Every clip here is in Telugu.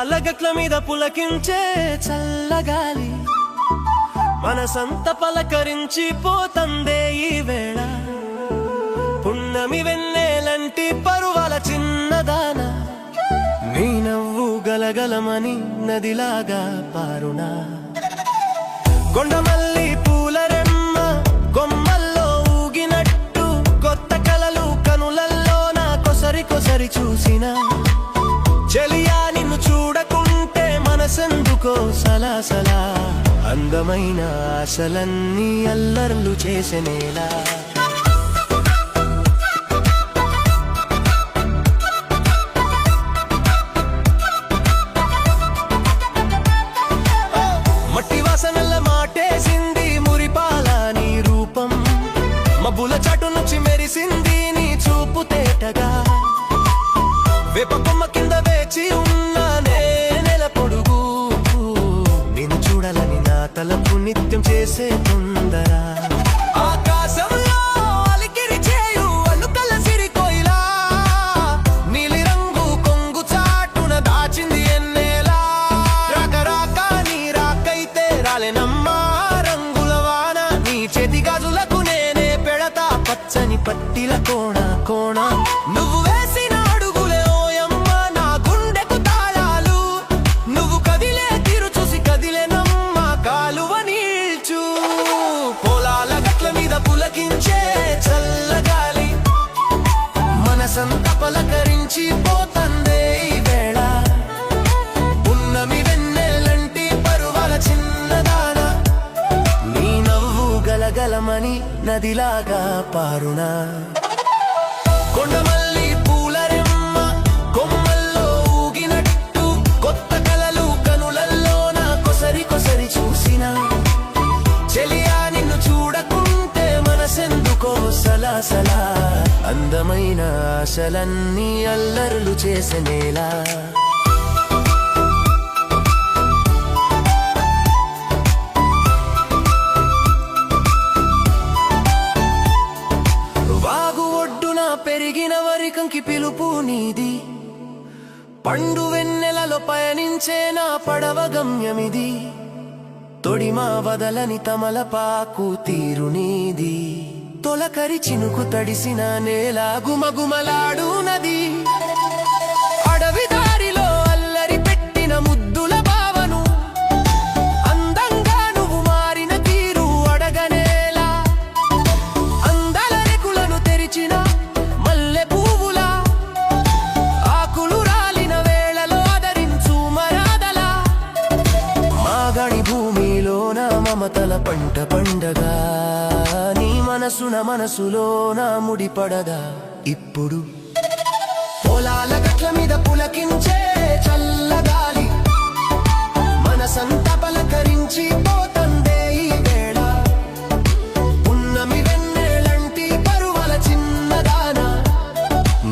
పొలాల గట్ల మీద పులకించే చల్లగాలి మనసంత పలకరించి పోతందే ఈ వేళ. పున్నమి వెన్నెలంటి పరువాల చిన్నదాన నీ నవ్వు గలగలమని నదిలాగా పారునా. కొండమల్లి పూల రెమ్మ కొమ్మల్లో ఊగినట్టు కొత్త కలలు కనులల్లో నా కొసరి కొసరి చూసిన చెలియా నిన్ను చూడకుంటే మనసెందుకో సలాసలా. అందమైన ఆశలన్నీ అల్లర్లు చేసెనేలా. మట్టి వాసనల్ల మాటేసింది మురిపాల నీ రూపం. మబ్బుల చాటు నుంచి మెరిసింది నీ చూపు తేటగా. వేప కొమ్మ కింద వేచి ఉన్నానే నెల పొడుగు. నిన్ను చూడాలని నా తలపు నిత్యం చేసే తొందర. ఆకాశంలో అలికిరి చేయు అలుకల సిరికోయిలా నీలి రంగు కొంగు చాటున దాచింది ఎన్నేలా. రాక నీ రాకైతే రాలేనమ్మా రంగుల వాన. నీ చేతి గాజులకు నేనే పెడతా పచ్చని పట్టిల కోణ కోణ. నువ్వు వేసిన అడుగులే ఓయమ్మ నా గుండెకు తాళాలు. నువ్వు కదిలే తీరు చూసి కదిలేనమ్మ కాలువ నీల్చు. పొలాల గట్ల మీద పులకించే చల్లగాలి మనసంత పలకరించి పోతందే ఈ వేళ. పున్నమి వెన్నెలంటి పరువాల చిన్నదాన నీ నవ్వు గలగలమని నదిలాగా పారునా. కొండమల్లి పూల రెమ్మ కొమ్మల్లో ఊగినట్టు కొత్త కలలు కనులల్లో నా కొసరి కొసరి చూసిన చెలియా నిన్ను చూడకుంటే మనసెందుకో సలాసలా. అందమైన ఆశలన్నీ అల్లర్లు చేసెనేలా. వాగు ఒడ్డున పెరిగిన వరికంకి పిలుపు నీది. పండు వెన్నెలలో పయనించే నా పడవ గమ్యమిది. తొడిమా వదలని తమలపాకు తీరు నీది. తొలకరి చినుకు తడిసిన నేల గుమగుమలాడు నది. అడవి దారిలో అల్లరి పెట్టిన ముద్దుల భావను అందంగా నువ్వు మారిన తీరు అడగనేలా. అందాల రెకులను తెరిచిన మల్లె పువ్వులా ఆకులు రాలిన వేళలో ఆదరించు మరాదలా. మాగణి భూమిలోన మమతల పంట పండగా నీ మనసులోన ముడిపడదా ఇప్పుడు. పొలాల గట్ల మీద పులకించే చల్లగాలి మనసంత పలకరించి పోతందే ఈ వేళ. పున్నమి వెన్నెలంటి పరువాల చిన్నదాన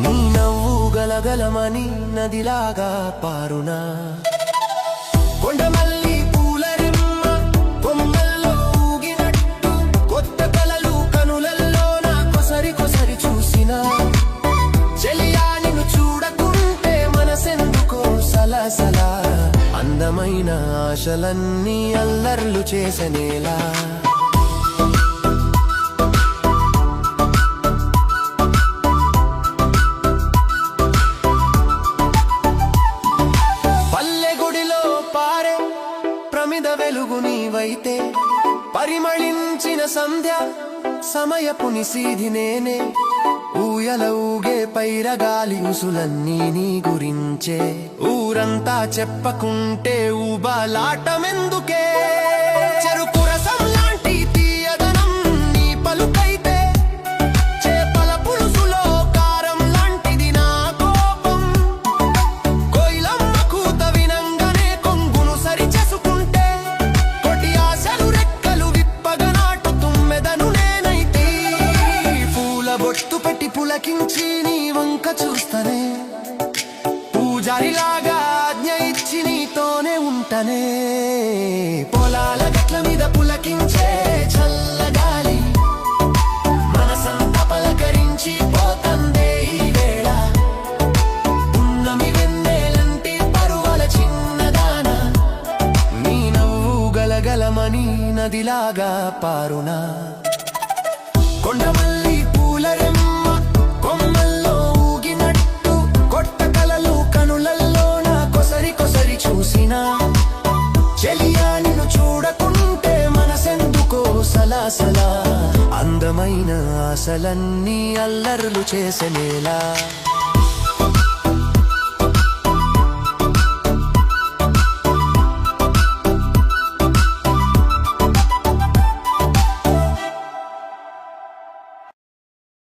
నీ నవ్వు గలగలమని నదిలాగా పారునా. కొండమల్లి పూల రెమ్మ కొమ్మల్లో ఊగినట్టు కొత్త కలలు కనులల్లో నా కొసరి కొసరి చూసిన చెలియా నిన్ను చూడకుంటే మనసెందుకో సలసలా. అందమైన ఆశలన్నీ అల్లర్లు చేసెనేలా. పల్లెగుడిలో పారే ప్రమిద వెలుగు నీవైతే పరిమళించిన సంధ్య సమయపు నిశీధి నేనే. ఊయల ఊగే పైరగాలి ఉసులన్నీ నీ గురించే. ఊరంతా చెప్పకుంటే ఊబలాటమెందుకే. చెరుకు రసం లాంటి తీయదనం నీ పలుకైతే చేపల పులుసులో కారం లాంటిది నా కోపం. కోయిలమ్మ కూత వినంగానే కొంగును సరి చేసుకుంటే కొటి ఆశలు రెక్కలు విప్పగా నాటు తుమ్మెదను నేనైతే. పూల బొట్టు పెట్టి పులకించి నీ వంక చూస్తనే పూజారిలాగా ఆజ్ఞ ఇచ్చి నీతోనే ఉంటనే. పొలాల గట్ల మీద పులకించే చల్లగాలి మనసంత పలకరించి పోతందే ఈ వేళ. పున్నమి వెన్నెలంటి పరువాల చిన్న పారునా కొండమల్లి పూలరెమ్మ కొమ్మల్లో ఊగినట్టు కొట్ట కలలు కనులల్లోన కొసరి కొసరి చూసినా చెలియా నిన్ను చూడకుంటే మనసెందుకో సలాసలా అందమైన ఆశలన్నీ అల్లర్లు చేసెనేలా